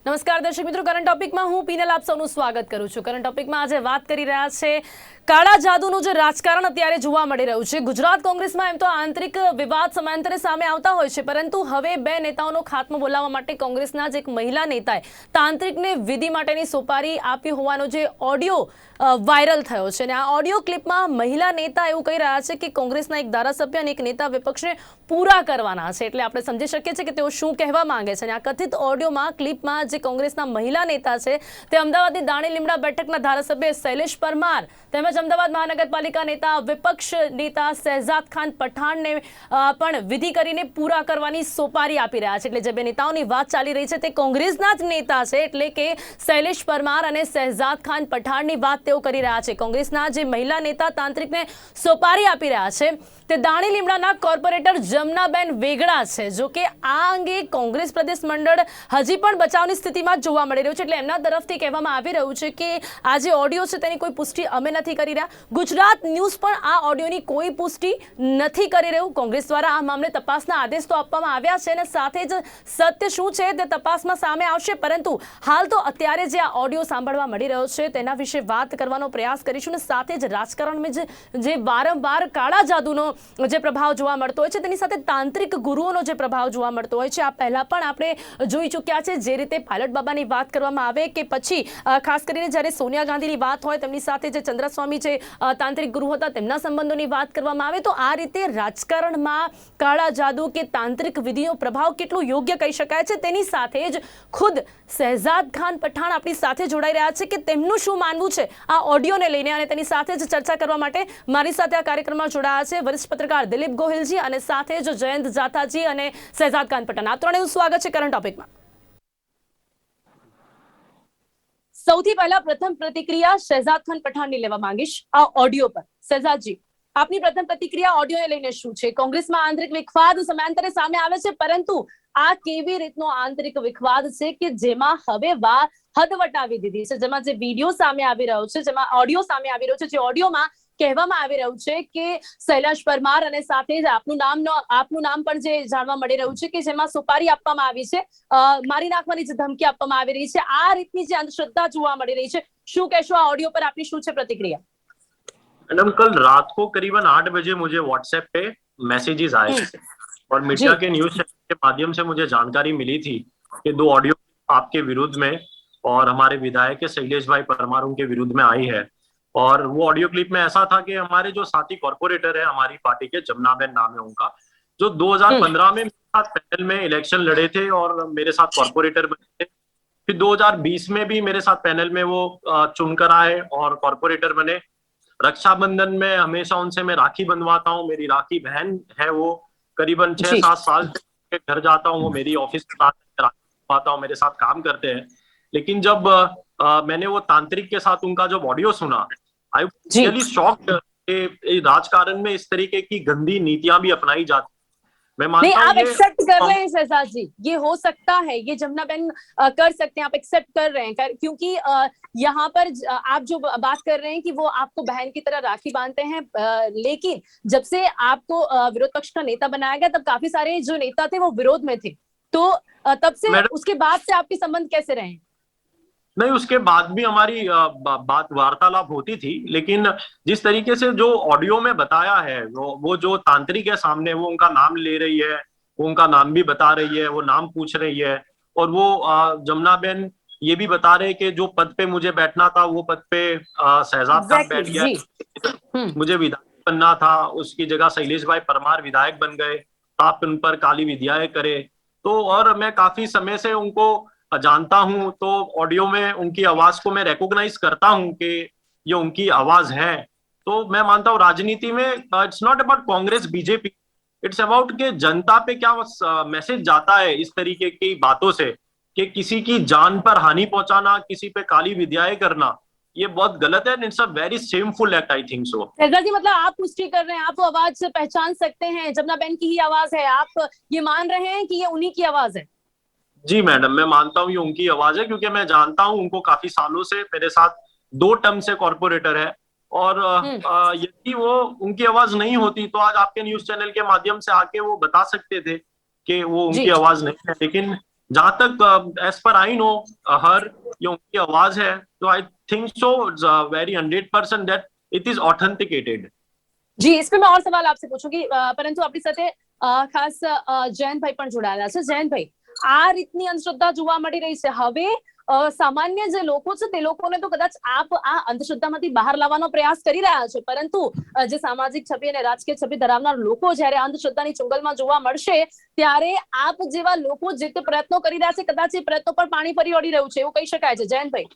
નમસ્કાર દર્શક મિત્રો, કરંટ ટોપિકમાં હું પીનલ આપ સૌનું સ્વાગત કરું છું। કરંટ ટોપિકમાં આજે વાત કરી રહ્યા છે કાળા જાદુનું જે રાજકારણ અત્યારે જોવા મળી રહ્યું છે। ગુજરાત કોંગ્રેસમાં એમ તો આંતરિક વિવાદ સમાંતરે સામે આવતા હોય છે, પરંતુ હવે બે નેતાઓનો ખાત્મો બોલાવવા માટે કોંગ્રેસના જ એક મહિલા નેતાએ તાંત્રિકને વિધિ માટેની સોપારી આપી હોવાનો જે ઓડિયો વાયરલ થયો છે, અને આ ઓડિયો ક્લિપમાં મહિલા નેતા એવું કહી રહ્યા છે કે કોંગ્રેસના એક ધારાસભ્ય અને એક નેતા વિપક્ષને પૂરા કરવાના છે। એટલે આપણે સમજી શકીએ છીએ કે તેઓ શું કહેવા માંગે છે। અને આ કથિત ઓડિયોમાં ક્લિપમાં જે કોંગ્રેસના મહિલા નેતા છે તે અમદાવાદની દાણી લીમડા બેઠકના ધારાસભ્ય શૈલેષ પરમાર તેમજ અમદાવાદ મહાનગરપાલિકા નેતા વિપક્ષ નેતા શહેજાદ ખાન પઠાણને પણ વિધિ કરીને પૂરા કરવાની સોપારી આપી રહ્યા છે। એટલે જે બે નેતાઓની વાત ચાલી રહી છે તે કોંગ્રેસના જ નેતા છે, એટલે કે શૈલેષ પરમાર અને શહેજાદ ખાન પઠાણની વાત તેઓ કરી રહ્યા છે। કોંગ્રેસના જે મહિલા નેતા તાંત્રિકને સોપારી આપી રહ્યા છે તે દાણી લીમડાના કોર્પોરેટર જમનાબેન વેગડા છે। જો કે આ અંગે કોંગ્રેસ પ્રદેશ મંડળ હજી પણ બચાવની સ્થિતિમાં જોવા મળી રહ્યું છે, એટલે એમના તરફથી કહેવામાં આવી રહ્યું છે કે આ જે ઓડિયો છે તેની કોઈ પુષ્ટિ અમે નથી કરી રહ્યા। ગુજરાત ન્યૂઝ પણ આ ઓડિયોની કોઈ પુષ્ટિ નથી કરી રહ્યું। કોંગ્રેસ દ્વારા આ મામલે તપાસના આદેશ તો આપવામાં આવ્યા છે અને સાથે જ સત્ય શું છે તે તપાસમાં સામે આવશે, પરંતુ હાલ તો અત્યારે જે આ ઓડિયો સાંભળવા મળી રહ્યો છે તેના વિશે વાત કરવાનો પ્રયાસ કરીશું, અને સાથે જ રાજકારણમાં જે વારંવાર કાળા જાદુનો જે પ્રભાવ જોવા મળતો હોય છે તેની સાથે તાંત્રિક ગુરુઓનો જે પ્રભાવ જોવા મળતો હોય છે, આ પહેલા પણ આપણે જોઈ ચૂક્યા છે। જે રીતે પાયલટ બાબાની વાત કરવામાં આવે કે પછી ખાસ કરીને જ્યારે સોનિયા ગાંધીની વાત હોય તેમની સાથે જે ચંદ્રસ્વામી જે તાંત્રિક ગુરુ હતા તેમના સંબંધોની વાત કરવામાં આવે, તો આ રીતે રાજકારણમાં કાળા જાદુ કે તાંત્રિક વિધિનો પ્રભાવ કેટલું યોગ્ય કહી શકાય છે તેની સાથે જ ખુદ શહેજાદ ખાન પઠાણ આપણી સાથે જોડાઈ રહ્યા છે કે તેમનું શું માનવું છે આ ઓડિયોને લઈને, અને તેની સાથે જ ચર્ચા કરવા માટે મારી સાથે આ કાર્યક્રમમાં જોડાયા છે વરિષ્ઠ પત્રકાર દિલીપ ગોહિલજી અને સાથે જ જયંત જાથાજી અને શહેજાદ ખાન પઠાણ। આ ત્રણેયનું સ્વાગત છે કરંટ ટોપિકમાં। સૌથી પહેલા પ્રથમ પ્રતિક્રિયા શહેજાદ ખાન પઠાણની લેવા માંગીશ આ ઓડિયો પર। શહેજાદજી, આપની પ્રથમ પ્રતિક્રિયા ઓડિયોને લઈને શું છે? કોંગ્રેસમાં આંતરિક વિખવાદ સમાંતરે સામે આવે છે, પરંતુ આ કેવી રીતનો આંતરિક વિખવાદ છે કે જેમાં હવે હદ વટાવી દીધી છે, જેમાં જે વિડીયો સામે આવી રહ્યો છે, જેમાં ઓડિયો સામે આવી રહ્યો છે, જે ઓડિયોમાં કહેવામાં આવી રહ્યું છે કે શૈલેષ પરમાર અને સાથે જ આપનું નામ પણ જે જાણવા મળી રહ્યું છે કે જેમાં સુપારી આપવામાં આવી છે, મારી નાખવાની જે ધમકી આપવામાં આવી રહી છે, આ રીતની જે અંધશ્રદ્ધા જોવા મળી રહી છે, શું કહેશો? આ ऑडियो पर आपकी શું છે प्रतिक्रिया? मैडम, कल रात को करीबन 8 बजे मुझे व्हाट्सएप पे मैसेजेस आए थे और मीडिया के न्यूज चैनल के माध्यम से मुझे जानकारी मिली थी कि 2 ऑडियो आपके विरुद्ध में और हमारे विधायक शैलेश भाई परमार उनके विरुद्ध में आई है। और वो ऑडियो क्लिप में ऐसा था कि हमारे जो साथी कॉर्पोरेटर है हमारी पार्टी के, जमुनाबेन नाम है उनका, जो 2015 में मेरे साथ पैनल में इलेक्शन लड़े थे और मेरे साथ कॉर्पोरेटर बने थे। फिर 2020 में भी मेरे साथ पैनल में वो चुनकर आए और कॉर्पोरेटर बने। रक्षाबंधन में हमेशा उनसे मैं राखी बंधवाता हूँ, मेरी राखी बहन है वो, करीबन 6-7 साल से घर जाता हूँ, वो मेरी ऑफिस के साथ राखी बंधवाता हूँ, मेरे साथ काम करते हैं। लेकिन जब मैंने वो तांत्रिक के साथ उनका जब ऑडियो सुना, आई रियली शॉक्ड कि राजकारण में इस तरीके की गंदी नीतियां भी अपनाई जाती। मैं मानता हूं आप एक्सेप्ट कर रहे हैं शहजाद जी, ये हो सकता है, ये जमुनाबेन कर सकते हैं, आप एक्सेप्ट कर रहे हैं क्योंकि यहाँ पर आप जो बात कर रहे हैं कि वो आपको बहन की तरह राखी बांधते हैं, लेकिन जब से आपको विरोध पक्ष का नेता बनाया गया तब काफी सारे जो नेता थे वो विरोध में थे, तो तब से उसके बाद से आपके संबंध कैसे रहे? नहीं, उसके बाद भी हमारी बात वार्तालाप होती थी, लेकिन जिस तरीके से जो ऑडियो में बताया है, वो जो तांत्रिक है सामने, वो उनका नाम ले रही है, वो उनका नाम भी बता रही है, वो नाम पूछ रही है, और वो जमुनाबेन ये भी बता रहे कि जो पद पे मुझे बैठना था वो पद पे शहजाद खान बैठ गया, मुझे विधायक बनना था, उसकी जगह शैलेश भाई परमार विधायक बन गए, आप उन पर काली विधियाएं करे। तो और मैं काफी समय से उनको जानता हूं, तो ऑडियो में उनकी आवाज को मैं रिकॉग्नाइज करता हूं कि ये उनकी आवाज है। तो मैं मानता हूं राजनीति में it's not about Congress BJP, it's about कि जनता पे क्या मैसेज जाता है इस तरीके की बातों से, कि किसी की जान पर हानि पहुंचाना, किसी पे काली विधियाएं करना, ये बहुत गलत है। It's a very shameful act, I think so. जी, मतलब आप पुष्टि कर रहे हैं, आप वो आवाज पहचान सकते हैं, जमुनाबेन की ही आवाज है, आप ये मान रहे हैं कि ये उन्हीं की आवाज है? जी मैडम, मैं मानता हूँ ये उनकी आवाज है, क्योंकि मैं जानता हूँ उनको काफी सालों से, मेरे साथ 2 टर्म से कॉर्पोरेटर है, और यदि वो उनकी आवाज नहीं होती तो आज आपके न्यूज चैनल के माध्यम से आके वो बता सकते थे कि वो उनकी आवाज नहीं है। लेकिन जहां तक एज पर आई नो हर ये उनकी आवाज है, तो I think so very 100% that it is authenticated. જી इस पे मैं और सवाल आपसे पूछूंगी परंतु આપણી સાથે ખાસ જયંતભાઈ પણ જોડાયેલા છે જયંતભાઈ આ રીતની અંધશ્રદ્ધા જોવા મળી રહી છે હવે સામાન્ય જે લોકો છે તે લોકોને તો કદાચ આપ આ અંધશ્રદ્ધામાંથી બહાર લાવવાનો પ્રયાસ કરી રહ્યા છો પરંતુ જે સામાજિક છબી અને રાજકીય છબી ધરાવનાર લોકો જ્યારે અંધશ્રદ્ધાની ચુંગલમાં જોવા મળશે ત્યારે આપ જેવા લોકો જે તે પ્રયત્નો કરી રહ્યા છે કદાચ એ પ્રયત્નો પર પાણી ફરી વળી રહ્યું છે એવું કહી શકાય છે જયંતભાઈ।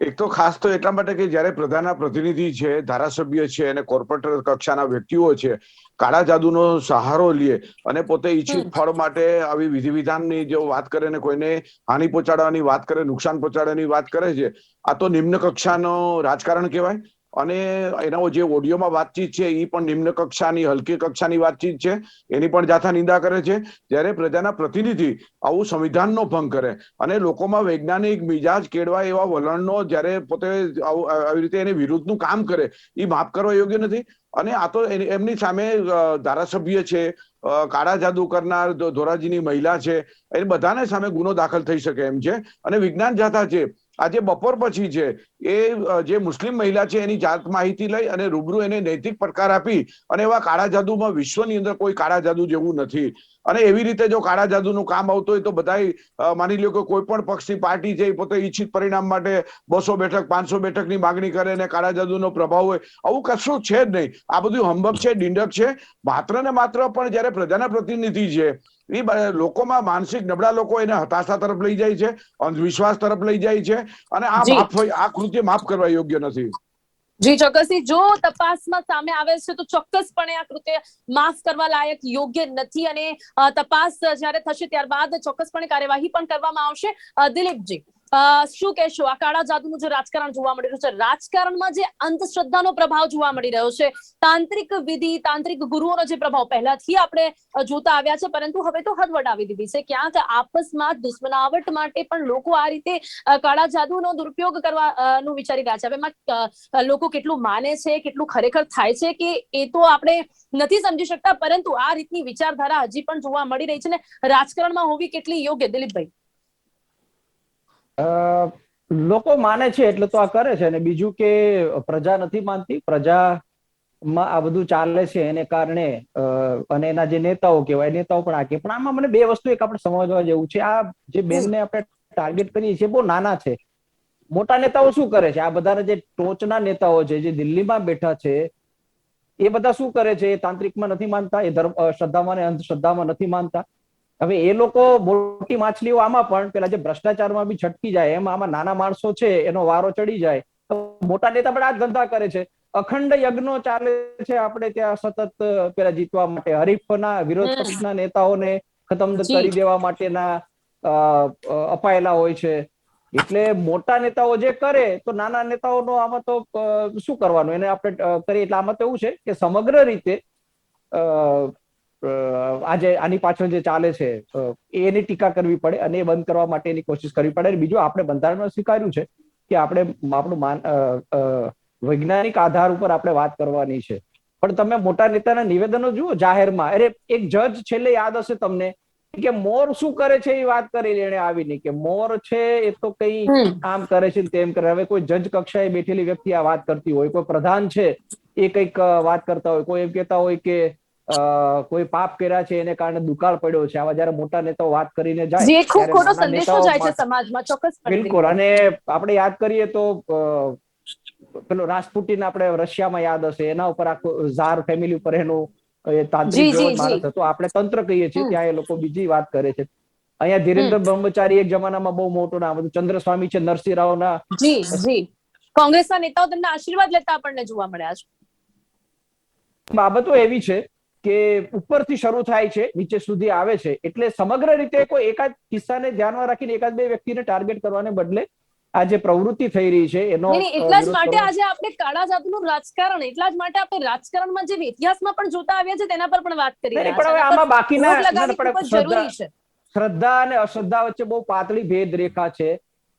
એક તો ખાસ તો એટલા માટે કે જ્યારે પ્રધાનના પ્રતિનિધિ છે, ધારાસભ્ય છે અને કોર્પોરેટર કક્ષાના વ્યક્તિઓ છે કાળા જાદુનો સહારો લે અને પોતે ઈચ્છિત ફળ માટે આવી વિધિ વિધાનની જો વાત કરે ને કોઈને હાનિ પહોંચાડવાની વાત કરે, નુકસાન પહોંચાડવાની વાત કરે છે, આ તો નિમ્ન કક્ષાનો રાજકારણ કહેવાય। અને એના જે ઓડિયોમાં વાતચીત છે એ પણ નિમ્ન કક્ષાની, હલકી કક્ષાની વાતચીત છે, એની પણ જાથા નિંદા કરે છે। જ્યારે પ્રજાના પ્રતિનિધિ આવું સંવિધાનનો ભંગ કરે અને લોકોમાં વૈજ્ઞાનિક મિજાજ કેળવાય એવા વલણનો જ્યારે પોતે આવી રીતે એની વિરુદ્ધનું કામ કરે એ માફ કરવા યોગ્ય નથી। અને આ તો એમની સામે ધારાસભ્ય છે, કાળા જાદુ કરનાર ધોરાજીની મહિલા છે, એ બધાને સામે ગુનો દાખલ થઈ શકે એમ છે। અને વિજ્ઞાન જાથા છે આજે બપોર પછી છે એ જે મુસ્લિમ મહિલા છે એની જાત માહિતી લઈ અને રૂબરૂ એને નૈતિક પડકાર આપી અને એવા કાળા જાદુમાં વિશ્વની અંદર કોઈ કાળા જાદુ જેવું નથી। અને એવી રીતે જો કાળા જાદુનું કામ આવતું હોય તો બધાય માની લ્યો કે કોઈ પણ પક્ષની પાર્ટી છે પોતે ઈચ્છિત પરિણામ માટે 200 બેઠક 500 બેઠકની માગણી કરે અને કાળા જાદુનો પ્રભાવ હોય, આવું કશું છે જ નહીં। આ બધું હંબક છે, ડીંડક છે। માત્ર ને માત્ર પણ જ્યારે પ્રજાના પ્રતિનિધિ છે એ લોકોમાં માનસિક નબળા લોકો એને હતાશા તરફ લઈ જાય છે, અંધવિશ્વાસ તરફ લઈ જાય છે અને આ કૃત્ય માફ કરવા યોગ્ય નથી। જી ચોક્કસથી જો તપાસમાં સામે આવે છે તો ચોક્કસપણે આ કૃત્ય માફ કરવા લાયક યોગ્ય નથી અને તપાસ જ્યારે થશે ત્યારબાદ ચોક્કસપણે કાર્યવાહી પણ કરવામાં આવશે। દિલીપજી શું કહેશો આ કાળા જાદુનું જે રાજકારણ જોવા મળી રહ્યું છે, રાજકારણમાં જે અંધશ્રદ્ધાનો પ્રભાવ જોવા મળી રહ્યો છે, તાંત્રિક વિધિ, તાંત્રિક ગુરુઓનો જે પ્રભાવ પહેલાથી આપણે જોતા આવ્યા છે પરંતુ હવે તો હદ વટાવી દીધી છે। ક્યાંક આપસમાં દુશ્મનાવટ માટે પણ લોકો આ રીતે કાળા જાદુનો દુરુપયોગ કરવાનું વિચારી રહ્યા છે। હવે લોકો કેટલું માને છે, કેટલું ખરેખર થાય છે કે એ તો આપણે નથી સમજી શકતા પરંતુ આ રીતની વિચારધારા હજી પણ જોવા મળી રહી છે ને રાજકારણમાં હોવી કેટલી યોગ્ય દિલીપભાઈ? લોકો માને છે એટલે તો આ કરે છે અને બીજું કે પ્રજા નથી માનતી, પ્રજામાં આ બધું ચાલે છે એને કારણે અને એના જે નેતાઓ કહેવાય નેતાઓ પણ આ કે પણ આમાં મને બે વસ્તુ એક આપણે સમજવા જેવું છે। આ જે બેનને આપણે ટાર્ગેટ કરીએ છીએ બહુ નાના છે, મોટા નેતાઓ શું કરે છે? આ બધાના જે ટોચના નેતાઓ છે જે દિલ્હીમાં બેઠા છે એ બધા શું કરે છે? એ તાંત્રિકમાં નથી માનતા, એ ધર્મ શ્રદ્ધામાં અને અંધશ્રદ્ધામાં નથી માનતા। હવે એ લોકો મોટી માછલીઓ આમાં પણ પેલા જે ભ્રષ્ટાચારમાં બી છટકી જાય એમ આમાં નાના માણસો છે એનો વારો ચડી જાય તો મોટા નેતા પણ આ જ ધંધા કરે છે। અખંડ યજ્ઞો ચાલે છે આપણે ત્યાં સતત પેલા જીતવા માટે, હરીફના વિરોધ પક્ષના નેતાઓને ખતમ કરી દેવા માટેના અપાયેલા હોય છે। એટલે મોટા નેતાઓ જે કરે તો નાના નેતાઓનો આમાં તો શું કરવાનું, એને આપણે કરીએ। એટલે આમાં તો એવું છે કે સમગ્ર રીતે આજે આની પાછળ જે ચાલે છે એની ટીકા કરવી પડે અને એ બંધ કરવા માટેની કોશિશ કરવી પડે। બીજું આપણે બંધારણમાં સ્વીકાર્યું છે કે આપણે આપણું વૈજ્ઞાનિક આધાર ઉપર આપણે વાત કરવાની છે, પણ તમે મોટા નેતાના નિવેદનો જુઓ જાહેરમાં, અરે એક જજ છેલ્લે યાદ હશે તમને કે મોર શું કરે છે એ વાત કરી એને આવીને કે મોર છે એ તો કઈ આમ કરે છે તેમ કરે। હવે કોઈ જજ કક્ષાએ બેઠેલી વ્યક્તિ આ વાત કરતી હોય, કોઈ પ્રધાન છે એ કઈક વાત કરતા હોય, કોઈ એમ કહેતા હોય કે કોઈ પાપ કર્યા છે એને કારણે દુકાળ પડ્યો છે, આવા જયારે મોટા નેતાઓ વાત કરીને જાય ત્યારે બિલકુલ। અને આપણે યાદ કરીએ તો પેલો રાજપુટીન આપણે રશિયામાં યાદ હશે, એના ઉપર આખું ઝાર ફેમિલી ઉપર એનું તાંત્રિક જેવો માણસ હતો, આપણે તંત્ર કહીએ છીએ, ત્યાં એ લોકો બીજી વાત કરે છે। અહીંયા ધીરેન્દ્ર બ્રહ્મચારી એક જમાનામાં બહુ મોટું નામ હતું, ચંદ્રસ્વામી છે નરસિંહ રાવના, કોંગ્રેસના નેતાઓ તેમના આશીર્વાદ લેતા આપણને જોવા મળ્યા છે। બાબતો એવી છે કે ઉપરથી શરૂ થાય છે નીચે સુધી આવે છે, એટલે સમગ્ર રીતે કોઈ એકાદ કિસ્સાને ધ્યાનમાં રાખીને એકાદ બે વ્યક્તિને ટાર્ગેટ કરવાને બદલે આ જે પ્રવૃત્તિ થઈ રહી છે એનો એટલા જ માટે આજે આપણે કાળા જાદુનું રાજકારણ, એટલા જ માટે આપણે રાજકારણમાં જે ઇતિહાસમાં પણ જોતા આવ્યા છે તેના પર પણ વાત કરી રહ્યા છીએ। પણ આમાં બાકીના શ્રદ્ધા અને અશ્રદ્ધા વચ્ચે બહુ પાતળી ભેદ રેખા છે।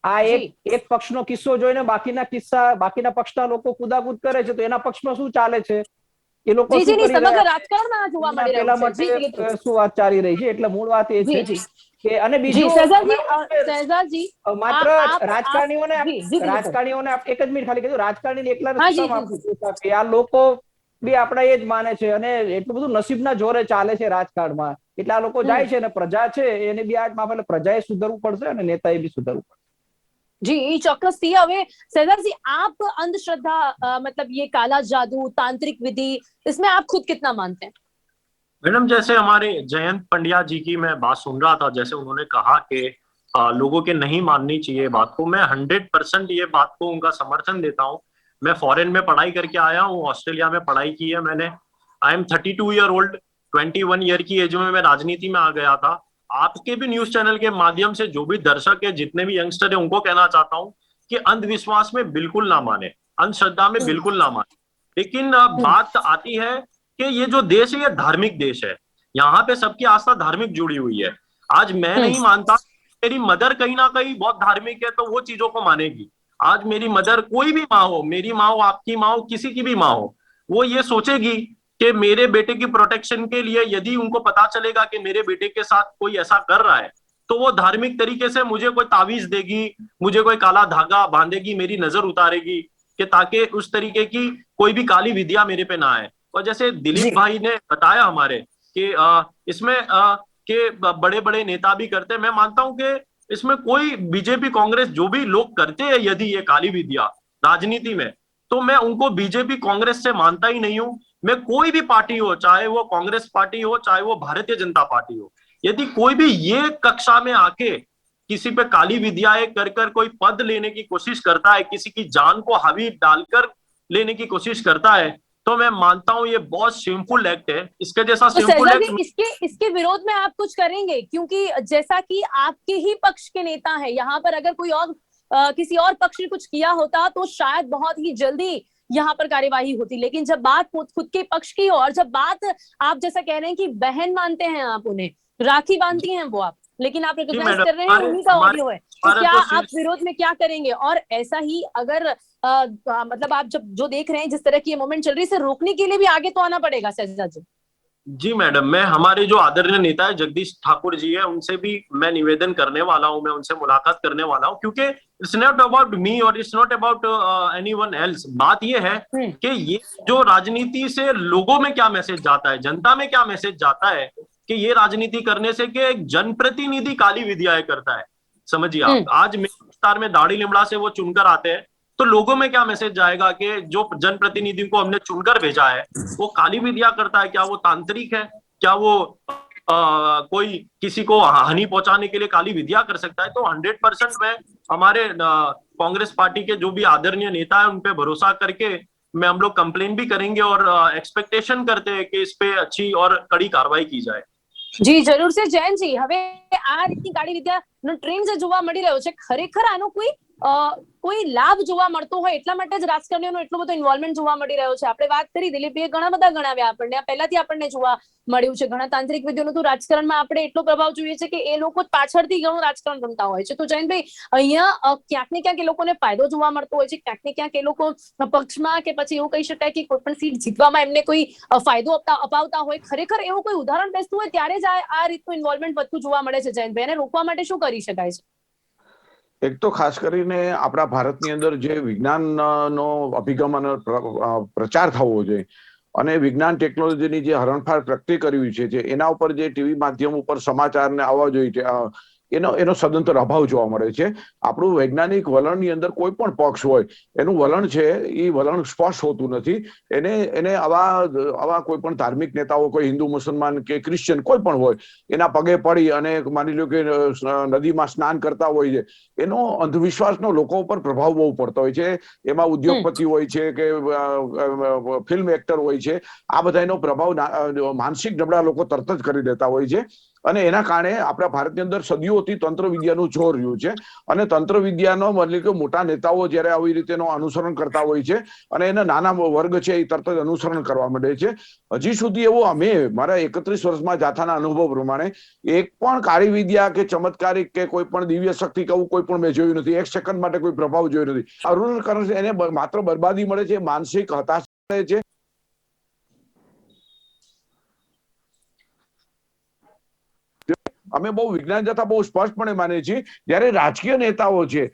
આ એક પક્ષનો કિસ્સો જોઈને બાકીના પક્ષના લોકો કુદાકુદ કરે છે તો એના પક્ષમાં શું ચાલે છે, એ લોકો શું કરી રહ્યા રાજકારણમાં જોવા મળી રહ્યું છે, શું વાત ચાલી રહી છે। એટલે મૂળ વાત એ છે કે અને જી બીજું શહેજાદજી માત્ર आप રાજકારણીઓને जी जी રાજકારણીઓને એક જ મિનિટ ખાલી કીધું રાજકારણી એકલા હા, નથી જી, કામ જી, આપી દેતા કે આ લોકો બી આપણા એ જ માને છે અને એટલું બધું નસીબના જોરે ચાલે છે રાજકારણમાં એટલે આ લોકો જાય છે અને પ્રજા છે એને બી આ એટલે પ્રજાએ સુધરવું પડશે અને નેતાએ બી સુધરવું પડશે. जी ચોક્કસથી હવે સૈદારજી आप अंधश्रद्धा मतलब ये काला जादू तांत्रिक विधि इसमें आप खुद कितना मानते हैं? मैडम जैसे हमारे जयंत पंड्या जी की मैं बात सुन रहा था, जैसे उन्होंने कहा कि लोगों के नहीं माननी चाहिए बात को, मैं 100% ये बात को उनका समर्थन देता हूँ। मैं फॉरेन में पढ़ाई करके आया हूँ, ऑस्ट्रेलिया में पढ़ाई की है मैंने। I am 32 year old, 21 year की एज में मैं राजनीति में आ गया था। आपके भी न्यूज चैनल के माध्यम से जो भी दर्शक है, जितने भी यंगस्टर है, उनको कहना चाहता हूँ कि अंधविश्वास में बिल्कुल ना माने, अंधश्रद्धा में बिल्कुल ना माने। लेकिन बात आती है कि ये जो देश है ये धार्मिक देश है, यहाँ पे सबकी आस्था धार्मिक जुड़ी हुई है। आज मैं नहीं मानता, मेरी मदर कहीं ना कहीं बहुत धार्मिक है तो वो चीजों को मानेगी। आज मेरी मदर, कोई भी माँ हो, मेरी माँ हो, आपकी माँ हो, किसी की भी माँ हो, वो ये सोचेगी कि मेरे बेटे की प्रोटेक्शन के लिए यदि उनको पता चलेगा कि मेरे बेटे के साथ कोई ऐसा कर रहा है तो वो धार्मिक तरीके से मुझे कोई तावीज देगी, मुझे कोई काला धागा बांधेगी, मेरी नजर उतारेगी कि ताकि उस तरीके की कोई भी काली विद्या मेरे पे ना आए। और जैसे दिलीप भाई ने बताया हमारे कि इसमें के बड़े बड़े नेता भी करते हैं, मैं मानता हूं कि इसमें कोई बीजेपी कांग्रेस जो भी लोग करते हैं यदि ये काली विद्या राजनीति में, तो मैं उनको बीजेपी कांग्रेस से मानता ही नहीं हूं। मैं कोई भी पार्टी हो, चाहे वो कांग्रेस पार्टी हो, चाहे वो भारतीय जनता पार्टी हो, यदि कोई भी ये कक्षा में आके किसी पे काली विद्याएं कर कर कोई पद लेने की कोशिश करता है, किसी की जान को हावी डालकर लेने की कोशिश करता है, तो मैं मानता हूं ये बहुत शेमफुल एक्ट है। इसके जैसा तो शेमफुल सैजा जी एक्ट इसके विरोध में आप कुछ करेंगे? क्योंकि जैसा कि आपके ही पक्ष के नेता हैं, यहाँ पर अगर कोई और किसी और पक्ष ने कुछ किया होता तो शायद बहुत ही जल्दी यहाँ पर कार्यवाही होती, लेकिन जब बात खुद के पक्ष की हो और जब बात आप जैसा कह रहे हैं कि बहन मानते हैं आप उन्हें, राखी बांधती हैं वो आप, लेकिन आप जी रिकॉग्नाइज मैडम, कर रहे हैं उन्हीं का ऑडियो है, तो हमारे क्या तो आप विरोध में क्या करेंगे? और ऐसा ही अगर मतलब आप जब जो देख रहे हैं जिस तरह की ये मूवमेंट चल रही है, इसे रोकने के लिए भी आगे तो आना पड़ेगा सैजा जी। जी मैडम, मैं हमारे जो आदरणीय नेता है जगदीश ठाकुर जी है, उनसे भी मैं निवेदन करने वाला हूं, मैं उनसे मुलाकात करने वाला हूं, क्योंकि इट्स नॉट अबाउट मी और it's not about anyone else. बात ये है कि ये जो राजनीति से लोगों में क्या मैसेज जाता है, जनता में क्या मैसेज जाता है कि ये राजनीति करने से कि एक जनप्रतिनिधि काली विद्याएं करता है। समझिए आप, आज मेरे विस्तार में दाढ़ी लिमड़ा से वो चुनकर आते हैं, तो लोगों में क्या मैसेज जाएगा कि जो जनप्रतिनिधि को हमने चुनकर भेजा है वो काली विद्या करता है, क्या वो तांत्रिक है, क्या वो कोई किसी को हानि पहुंचाने के लिए काली विद्या कर सकता है? तो 100% मैं हमारे कांग्रेस पार्टी के जो भी आदरणीय नेता है उन पे भरोसा करके मैं हम लोग कंप्लेन भी करेंगे और एक्सपेक्टेशन करते हैं कि इस पे अच्छी और कड़ी कार्रवाई की जाए। જી જરૂર છે જયંતજી, હવે આ રીતની કાળી વિદ્યાનો ટ્રેન્ડ જે જોવા મળી રહ્યો છે, ખરેખર આનો કોઈ લાભ જોવા મળતો હોય એટલા માટે જ રાજકારણીઓનો એટલો બધો ઇન્વોલ્વમેન્ટ જોવા મળી રહ્યો છે? આપણે વાત કરી, દિલીપભાઈએ ઘણા બધા ગણાવ્યા આપણને, આ પહેલાથી આપણને જોવા મળ્યું છે ઘણા તાંત્રિક વિદ્યાનો, તો રાજકારણમાં આપણે એટલો પ્રભાવ જોઈએ છે કે એ લોકો પાછળથી ઘણું રાજકારણ રમતા હોય છે। તો જયંતભાઈ, અહીંયા ક્યાંક ને ક્યાંક એ લોકોને ફાયદો જોવા મળતો હોય છે, ક્યાંક ને ક્યાંક એ લોકો પક્ષમાં કે પછી એવું કહી શકાય કે કોઈ પણ સીટ જીતવામાં એમને કોઈ ફાયદો અપાવતા હોય, ખરેખર એવું કોઈ ઉદાહરણ બેસતું હોય ત્યારે જ આ રીતનું ઇન્વોલ્વમેન્ટ વધતું જોવા મળે છે જયંતભાઈ, એને રોકવા માટે શું કરી શકાય છે? એક તો ખાસ કરીને આપણા ભારતની અંદર જે વિજ્ઞાનનો અભિગમ અને પ્રચાર થવો જોઈએ અને વિજ્ઞાન ટેકનોલોજીની જે હરણફાળ પ્રગતિ કરવી છે, જે એના ઉપર જે ટીવી માધ્યમ ઉપર સમાચારને આવવા જોઈએ એનો સદંતર અભાવ જોવા મળે છે। આપણું વૈજ્ઞાનિક વલણની અંદર કોઈ પણ પક્ષ હોય એનું વલણ છે એ વલણ સ્પષ્ટ હોતું નથી। એને આવા કોઈ પણ ધાર્મિક નેતાઓ, કોઈ હિન્દુ, મુસલમાન કે ક્રિશ્ચિયન કોઈ પણ હોય, એના પગે પડી અને માની લો કે નદીમાં સ્નાન કરતા હોય છે, એનો અંધવિશ્વાસનો લોકો ઉપર પ્રભાવ બહુ પડતો હોય છે। એમાં ઉદ્યોગપતિ હોય છે કે ફિલ્મ એક્ટર હોય છે, આ બધાનો પ્રભાવ માનસિક નબળા લોકો તરત જ કરી દેતા હોય છે અને એના કારણે આપણા ભારતની અંદર સદીઓથી તંત્ર વિદ્યાનું જોર રહ્યું છે અને તંત્ર વિદ્યાનો મતલબ કે મોટા નેતાઓ જ્યારે આવી રીતેનો અનુસરણ કરતા હોય છે અને એના નાના વર્ગ છે એ તરત જ અનુસરણ કરવા માંડે છે। હજી સુધી એવો અમે મારા 31 વર્ષમાં જાથાના અનુભવ પ્રમાણે એક પણ કાળી વિદ્યા કે ચમત્કારિક કે કોઈ પણ દિવ્ય શક્તિ કે કોઈ પણ મેં જોયું નથી, એક સેકન્ડ માટે કોઈ પ્રભાવ જોયો નથી। અરુણ કરે છે એને માત્ર બરબાદી મળે છે, માનસિક હતાશા રહે છે। અમે બહુ વિજ્ઞાન જતા બહુ સ્પષ્ટપણે માનીએ છીએ જ્યારે રાજકીય નેતાઓ છે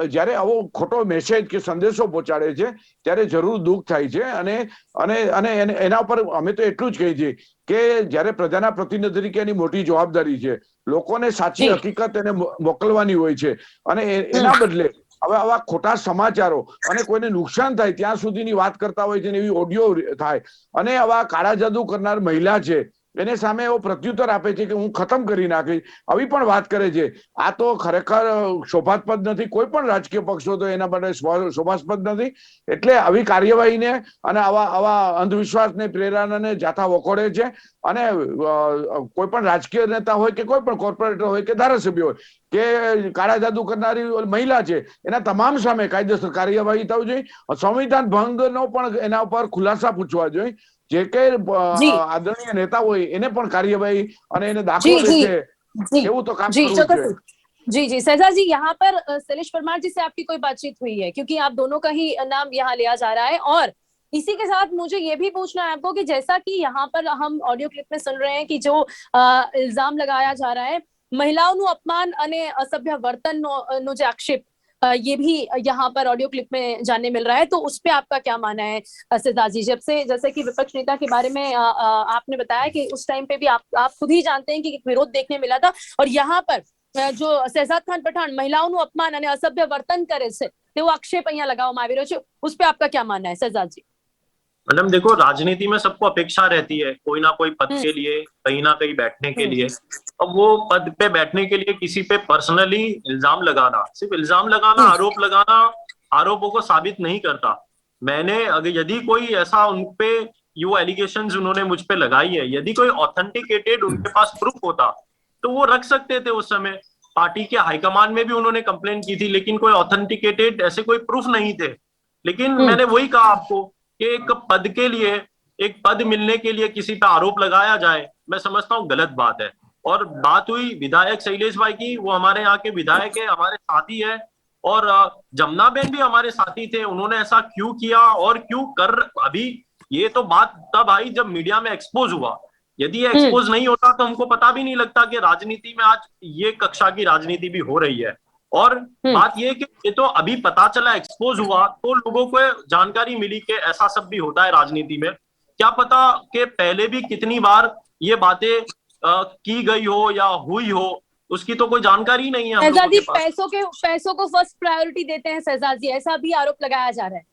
જ્યારે આવો ખોટો મેસેજ કે સંદેશો પહોંચાડે છે ત્યારે જરૂર દુઃખ થાય છે અને અને અને એના પર અમે તો એટલું જ કહીએ છીએ કે જ્યારે પ્રજાના પ્રતિનિધિ તરીકે એની મોટી જવાબદારી છે, લોકોને સાચી હકીકત એને મોકલવાની હોય છે અને એના બદલે હવે આવા ખોટા સમાચારો અને કોઈને નુકસાન થાય ત્યાં સુધીની વાત કરતા હોય છે ને એવી ઓડિયો થાય અને આવા કાળા જાદુ કરનાર મહિલા છે એને સામે એવો પ્રત્યુત્તર આપે છે કે હું ખતમ કરી નાખીશ, આવી પણ વાત કરે છે. આ તો ખરેખર શોભાસ્પદ નથી. કોઈ પણ રાજકીય પક્ષો તો એના માટે શોભાસ્પદ નથી. એટલે આવી કાર્યવાહીને અને આવા અંધવિશ્વાસને પ્રેરણાને જાતા વખોડે છે અને કોઈ પણ રાજકીય નેતા હોય કે કોઈ પણ કોર્પોરેટર હોય કે ધારાસભ્ય હોય કે કાળા જાદુ કરનારી મહિલા છે એના તમામ સામે કાયદેસર કાર્યવાહી થવી જોઈએ. સંવિધાન ભંગનો પણ એના ઉપર ખુલાસા પૂછવા જોઈએ. જે કે આદરણીય नेता હોય એને પણ કાર્યવાही અને એને દાખલો દેશે એવું તો કામ કરવું જોઈએ. जी जी शहजाद जी, यहाँ पर शैलेश परमार जी से आपकी कोई बातचीत हुई है? क्योंकि आप दोनों का ही नाम यहाँ लिया जा रहा है और इसी के साथ मुझे ये भी पूछना है आपको कि जैसा कि यहाँ पर हम ऑडियो क्लिप में सुन रहे हैं कि जो इल्जाम लगाया जा रहा है महिलाओं अपमान અને અસભ્ય વર્તનનો જે આક્ષેપ ये भी यहाँ पर ऑडियो क्लिप में जानने मिल रहा है, तो उस पे आपका क्या मानना है शहजाद जी? जब से जैसे कि विपक्ष नेता के बारे में आपने बताया कि उस टाइम पे भी आप खुद ही जानते हैं कि विरोध देखने मिला था और यहाँ पर जो शहजाद खान पठान महिलाओं अपमान અને અસભ્ય વર્તન કરે છે તેવો આક્ષેપ અહીંયા લગાવવામાં આવી રહ્યો છે, उस पे आपका क्या मानना है शहजाद जी? मैडम देखो, राजनीति में सबको अपेक्षा रहती है कोई ना कोई पद के लिए, कहीं ना कहीं बैठने के लिए. अब वो पद पे बैठने के लिए किसी पे पर्सनली इल्जाम लगाना, सिर्फ इल्जाम लगाना, आरोप लगाना आरोपों को साबित नहीं करता. मैंने अगर यदि कोई ऐसा उनपे ये एलिगेशंस उन्होंने मुझ पे लगाई है, यदि कोई ऑथेंटिकेटेड उनके पास प्रूफ होता तो वो रख सकते थे. उस समय पार्टी के हाईकमान में भी उन्होंने कंप्लेन की थी, लेकिन कोई ऑथेंटिकेटेड ऐसे कोई प्रूफ नहीं थे. लेकिन मैंने वही कहा आपको कि एक पद के लिए, एक पद मिलने के लिए किसी पे आरोप लगाया जाए, मैं समझता हूँ गलत बात है. और बात हुई विधायक शैलेश भाई की, वो हमारे यहाँ के विधायक है, हमारे साथी है और जमुना बेन भी हमारे साथी थे. उन्होंने ऐसा क्यों किया और क्यों कर, अभी ये तो बात तब आई जब मीडिया में एक्सपोज हुआ. यदि ये एक्सपोज नहीं होता तो हमको पता भी नहीं लगता कि राजनीति में आज ये कक्षा की राजनीति भी हो रही है. और बात ये कि ये तो अभी पता चला, एक्सपोज हुआ तो लोगों को जानकारी मिली कि ऐसा सब भी होता है राजनीति में. क्या पता कि पहले भी कितनी बार ये बातें की गई हो या हुई हो, उसकी तो कोई जानकारी नहीं है. शहजाद जी, पैसों को फर्स्ट प्रायोरिटी देते हैं शहजाद जी, ऐसा भी आरोप लगाया जा रहा है.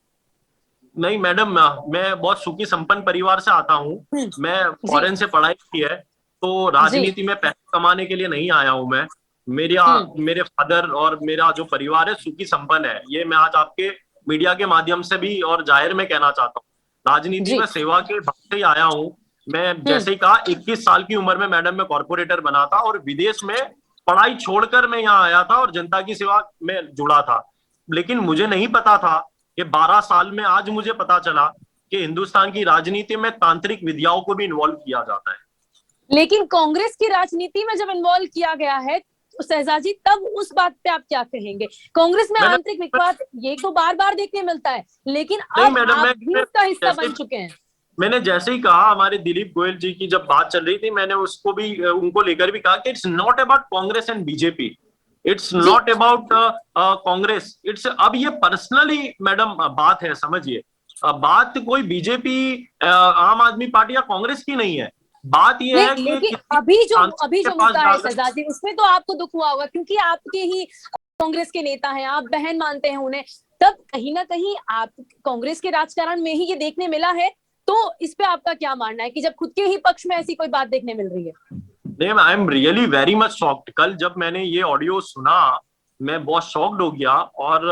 नहीं मैडम, मैं बहुत सुखी संपन्न परिवार से आता हूँ. मैं फॉरेन से पढ़ाई की है, तो राजनीति में पैसे कमाने के लिए नहीं आया हूँ मैं. मेरे फादर और मेरा जो परिवार है सुखी संपन्न है. ये मैं आज आपके मीडिया के माध्यम से भी और जाहिर में कहना चाहता हूँ. राजनीति में सेवा के भाव से ही आया हूँ. मैं जैसे ही कहा 21 साल की उम्र में मैडम मैं कॉर्पोरेटर बना था और विदेश में पढ़ाई छोड़कर मैं यहाँ आया था और जनता की सेवा में जुड़ा था. लेकिन मुझे नहीं पता था कि 12 साल में आज मुझे पता चला कि हिंदुस्तान की राजनीति में तांत्रिक विद्याओं को भी इन्वॉल्व किया जाता है. लेकिन कांग्रेस की राजनीति में जब इन्वॉल्व किया गया है तो शहजाद जी, तब उस बात पे आप क्या कहेंगे? कांग्रेस में आंतरिक विवाद ये तो बार बार देखने मिलता है, लेकिन अब आप भी उसका हिस्सा बन चुके हैं. मैंने जैसे ही कहा, हमारे दिलीप गोयल जी की जब बात चल रही थी, मैंने उसको भी उनको लेकर भी कहा कि it's not about Congress and BJP, it's not about Congress, it's, अब ये पर्सनली मैडम बात है, समझिए. बात कोई बीजेपी, आम आदमी पार्टी या कांग्रेस की नहीं है. बात ये है कि अभी जो मुद्दा है शहजाद जी, उसमें तो आपको दुख हुआ होगा क्योंकि आपके ही कांग्रेस के नेता हैं, आप बहन मानते हैं उन्हें. तब कहीं ना कहीं आप कांग्रेस के राजकारण में ही ये देखने मिला है, तो इस पे आपका क्या मानना है कि जब खुद के ही पक्ष में ऐसी कोई बात देखने मिल रही है? नहीं, I am really very much shocked. कल जब मैंने ये ऑडियो सुना, मैं बहुत शॉक्ड हो गया और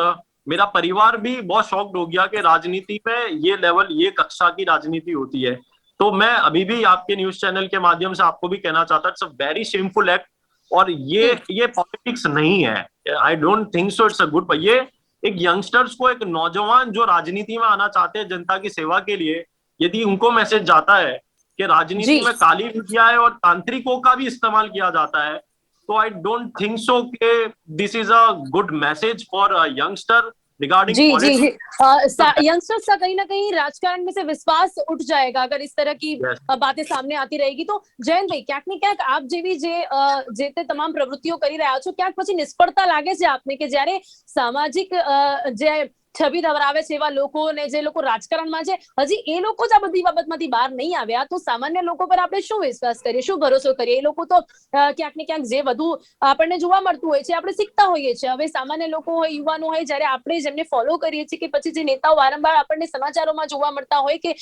मेरा परिवार भी बहुत शॉक्ड हो गया कि राजनीति में ये लेवल, ये कक्षा की राजनीति होती है. तो मैं अभी भी आपके न्यूज चैनल के माध्यम से आपको भी कहना चाहता, it's a very shameful act. और ये पॉलिटिक्स नहीं है. I don't think so it's a good. ये एक यंगस्टर्स को, एक नौजवान जो राजनीति में आना चाहते हैं जनता की सेवा के लिए, यदि उनको मैसेज जाता है कि राजनीति में काली विद्या है और तांत्रिकों का भी इस्तेमाल किया जाता है, तो आई डोंट थिंक सो कि this is a good message for youngster regarding जी जी पॉलिटिक्स। जी यंगस्टर्स का कहीं ना कहीं राजकारण में से विश्वास उठ जाएगा अगर इस तरह की Yes. बातें सामने आती रहेगी तो। जयंत भाई, ક્યાંક ને ક્યાંક આપ જેવી જે તે તમામ પ્રવૃત્તિઓ કરી રહ્યા છો, ક્યાંક પછી નિષ્ફળતા લાગે છે આપને કે જ્યારે સામાજિક જે છબી ધરાવે છે એવા લોકોને, જે લોકો રાજકારણમાં છે, હજી એ લોકો જ આ બધી બાબતમાંથી બહાર નહીં આવ્યા તો સામાન્ય લોકો પર આપણે શું વિશ્વાસ કરીએ, શું ભરોસો કરીએ? એ લોકો તો ક્યાંક ને ક્યાંક જે વધુ આપણને જોવા મળતું હોય છે આપણે શીખતા હોઈએ છીએ. હવે સામાન્ય લોકો હોય, યુવાનો હોય, જ્યારે આપણે જેમને ફોલો કરીએ છીએ કે પછી જે નેતાઓ વારંવાર આપણને સમાચારોમાં જોવા મળતા હોય કે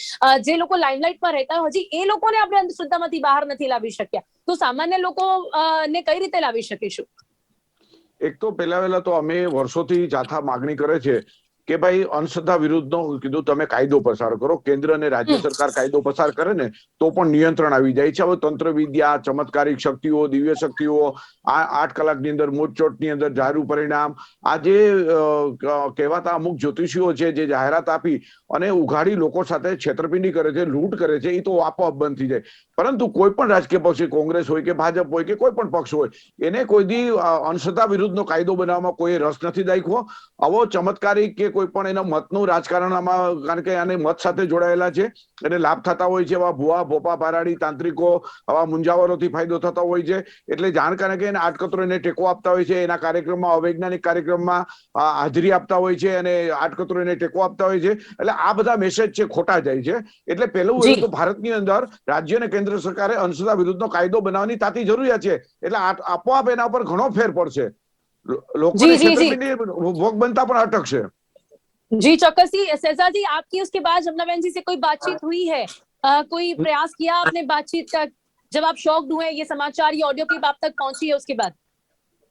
જે લોકો લાઇમલાઇટમાં રહેતા હોય, હજી એ લોકોને આપણે અંધશ્રદ્ધામાંથી બહાર નથી લાવી શક્યા, તો સામાન્ય લોકો ને કઈ રીતે લાવી શકીશું? એક તો પહેલા તો અમે વર્ષોથી જાથા માગણી કરે છે કે ભાઈ અંધશ્રદ્ધા વિરુદ્ધનો કીધું તમે કાયદો પસાર કરો. કેન્દ્ર અને રાજ્ય સરકાર કાયદો પસાર કરે ને તો પણ નિયંત્રણ આવી જાય છે. હવે તંત્ર વિદ્યા, ચમત્કારિક શક્તિઓ, દિવ્ય શક્તિઓ, 8 કલાકની અંદર મોજચોટની અંદર જાહેર પરિણામ, આ જે કહેવાતા અમુક જ્યોતિષીઓ છે જે જાહેરાત આપી અને ઉઘાડી લોકો સાથે છેતરપિંડી કરે છે, લૂંટ કરે છે, એ તો આપોઆપ બંધ થઈ જાય. પરંતુ કોઈ પણ રાજકીય પક્ષ, કોંગ્રેસ હોય કે ભાજપ હોય કે કોઈ પણ પક્ષ હોય, એને કોઈ દી અંધશ્રદ્ધા વિરુદ્ધનો કાયદો બનાવવામાં કોઈ રસ નથી દાખ્યો. આવો ચમત્કારિક કે કોઈ પણ એના મતનું રાજકારણ આમાં, કારણ કે આને મત સાથે જોડાયેલા છે, એને લાભ થતા હોય છે. આવા ભુવા, ભોપા, પારાડી, તાંત્રિકો, આવા મુંજાવરોથી ફાયદો થતો હોય છે. એટલે જાણકારે કે એને આટકતરો એને ટેકો આપતા હોય છે, એના કાર્યક્રમમાં, અવૈજ્ઞાનિક કાર્યક્રમમાં હાજરી આપતા હોય છે અને આટકતરો એને ટેકો આપતા હોય છે. એટલે આ બધા મેસેજ છે ખોટા જાય છે. એટલે પહેલું જી. એવું તો ભારતની અંદર રાજ્ય અને કેન્દ્ર સરકારે અંધશ્રદ્ધા વિરુદ્ધનો કાયદો બનાવવાની તાતી જરૂરિયાત છે. એટલે આપોઆપ એના પર ઘણો ફેર પડશે. લોકોને जी जी जी છેતરપિંડી ભોગ બનતા પણ અટકશે. जी चौक्कस ही। शहजाद जी, आपकी उसके बाद जमुना बहन जी से कोई बातचीत हुई है? कोई प्रयास किया आपने बातचीत का? जब आप शॉक्ड हुए, ये समाचार, ये ऑडियो क्लिप आप तक पहुंची है उसके बाद?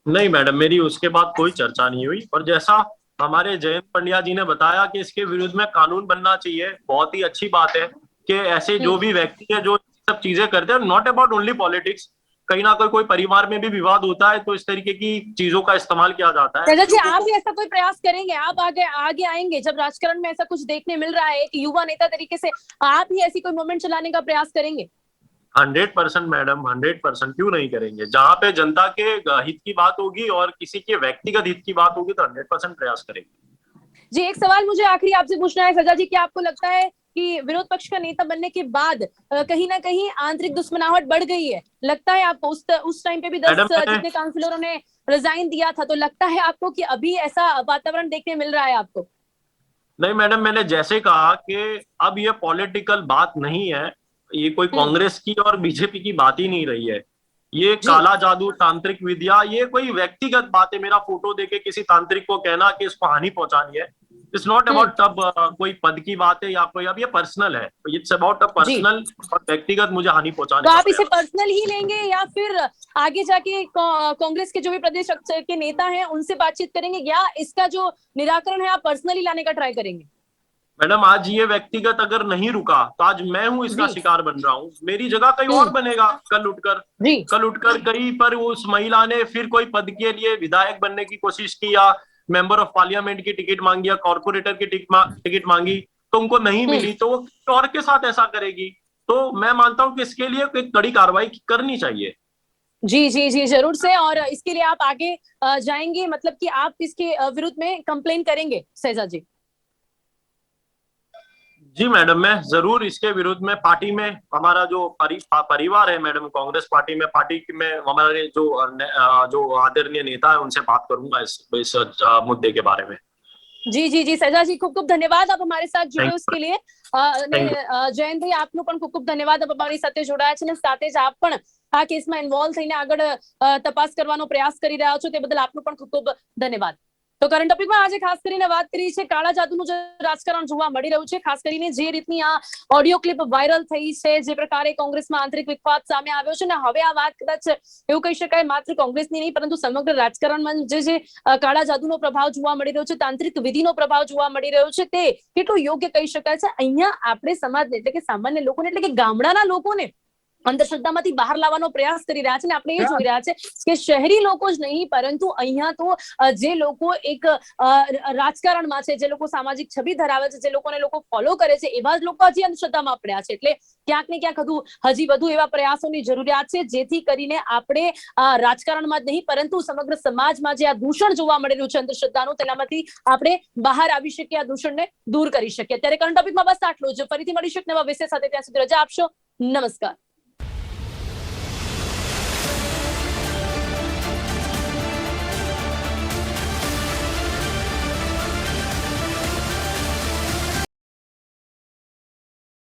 नहीं मैडम, मेरी उसके बाद कोई चर्चा नहीं हुई। और जैसा हमारे जयंत पंड्या जी ने बताया कि इसके विरुद्ध में कानून बनना चाहिए, बहुत ही अच्छी बात है कि ऐसे जो भी व्यक्ति है जो सब चीजें करते हैं, नॉट अबाउट ओनली पॉलिटिक्स, कहीं ना कोई परिवार में भी विवाद होता है तो इस तरीके की चीजों का इस्तेमाल किया जाता है। शहजाद जी, आप भी ऐसा कोई प्रयास करेंगे? आप आगे आगे आएंगे जब राजकारण में ऐसा कुछ देखने मिल रहा है, एक युवा नेता तरीके से आप ही ऐसी कोई मूवमेंट चलाने का प्रयास करेंगे? 100% मैडम, 100%, क्यों नहीं करेंगे। जहां पे जनता के हित की बात होगी और किसी के व्यक्तिगत हित की बात होगी तो 100% प्रयास करेंगे। जी, एक सवाल मुझे आखिरी आपसे पूछना है सजा जी, क्या आपको लगता है कि विरोध पक्ष का नेता बनने के बाद कहीं ना कहीं आंतरिक दुश्मनाहट बढ़ गई है? लगता है आपको? उस टाइम पे भी 10 जितने काउंसिलरों ने रिजाइन दिया था, तो लगता है आपको कि अभी ऐसा वातावरण देखने मिल रहा है आपको? नहीं मैडम, मैंने जैसे कहा कि अब ये पॉलिटिकल बात नहीं है, ये कोई कांग्रेस की और बीजेपी की बात ही नहीं रही है। ये काला जादू, तांत्रिक विद्या, ये कोई व्यक्तिगत बात है। मेरा फोटो देके किसी तांत्रिक को कहना कि इसको हानि पहुंचानी है, इट्स नॉट अबाउट अब कोई पद की बात है या कोई, अब ये पर्सनल है, इट्स अबाउट अ पर्सनल और व्यक्तिगत मुझे हानि पहुंचाने। तो आप इसे पर्सनल ही लेंगे या फिर आगे जाके कांग्रेस के जो भी प्रदेश के नेता हैं उनसे बातचीत करेंगे, या इसका जो निराकरण है आप पर्सनली लाने का ट्राई करेंगे? मैडम, आज ये व्यक्तिगत अगर नहीं रुका तो आज मैं हूं इसका शिकार बन रहा हूं। मेरी जगह कहीं और बनेगा कल उठकर कहीं पर उस महिला ने फिर कोई पद के लिए विधायक बनने की कोशिश की या मेंबर ऑफ पार्लियामेंट की टिकट मांगी या कॉर्पोरेटर की टिकट मांगी तो उनको नहीं मिली तो वो और के साथ ऐसा करेगी। तो मैं मानता हूं कि इसके लिए एक कड़ी कार्रवाई करनी चाहिए। जी जी जी, जरूर से। और इसके लिए आप आगे जाएंगे, मतलब कि आप इसके विरुद्ध में कंप्लेन करेंगे शहजाद जी? जी मैडम, मैं जरूर इसके विरुद्ध में पार्टी में हमारा जो परिवार है मैडम, कांग्रेस पार्टी में हमारे जो आदरणीय नेता है उनसे बात करूंगा इस मुद्दे के बारे में। जी जी जी, सजा जी, खूब खूब धन्यवाद आप हमारे साथ जुड़े उसके लिए। જયંત ભાઈ, આપનો પણ ખૂબ ખૂબ ધન્યવાદ આપ અમારી સાથે જોડાયા છે અને સાથે જ આપ પણ આ કેસમાં ઇન્વોલ્વ થઈને આગળ તપાસ કરવાનો પ્રયાસ કરી રહ્યા છો, તે બદલ આપનો પણ ખૂબ ખૂબ ધન્યવાદ। તો કરંટ ટોપિકમાં આજે ખાસ કરીને વાત કરી છે કાળા જાદુનું જે રાજકારણ જોવા મળી રહ્યું છે, ખાસ કરીને જે રીતની આ ઓડિયો ક્લિપ વાયરલ થઈ છે, જે પ્રકારે કોંગ્રેસમાં આંતરિક વિખવાદ સામે આવ્યો છે, ને હવે આ વાત કદાચ એવું કહી શકાય માત્ર કોંગ્રેસની નહીં પરંતુ સમગ્ર રાજકારણમાં જે કાળા જાદુનો પ્રભાવ જોવા મળી રહ્યો છે, તાંત્રિક વિધિનો પ્રભાવ જોવા મળી રહ્યો છે, તે કેટલું યોગ્ય કહી શકાય છે? અહીંયા આપણે સમાજને, એટલે કે સામાન્ય લોકોને, એટલે કે ગામડાના લોકોને અંધશ્રદ્ધામાંથી બહાર લાવવાનો પ્રયાસ કરી રહ્યા છે. અને આપણે એ જોઈ રહ્યા છે કે શહેરી લોકો જ નહીં પરંતુ અહીંયા તો જે લોકો એક રાજકારણમાં છે, જે લોકો સામાજિક છબી ધરાવે છે, જે લોકોને લોકો ફોલો કરે છે, એવા જ લોકો હજી અંધશ્રદ્ધામાં પડ્યા છે. એટલે ક્યાંક ને ક્યાંક હજી વધુ એવા પ્રયાસોની જરૂરિયાત છે જેથી કરીને આપણે રાજકારણમાં જ નહીં પરંતુ સમગ્ર સમાજમાં જે આ દૂષણ જોવા મળી રહ્યું છે અંધશ્રદ્ધાનું, તેનામાંથી આપણે બહાર આવી શકીએ, આ દૂષણને દૂર કરી શકીએ. ત્યારે કરંટ ટોપિકમાં બસ આટલું જ. ફરીથી મળીશું એક નવા વિષય સાથે. ત્યાં સુધી રજા આપશો. નમસ્કાર.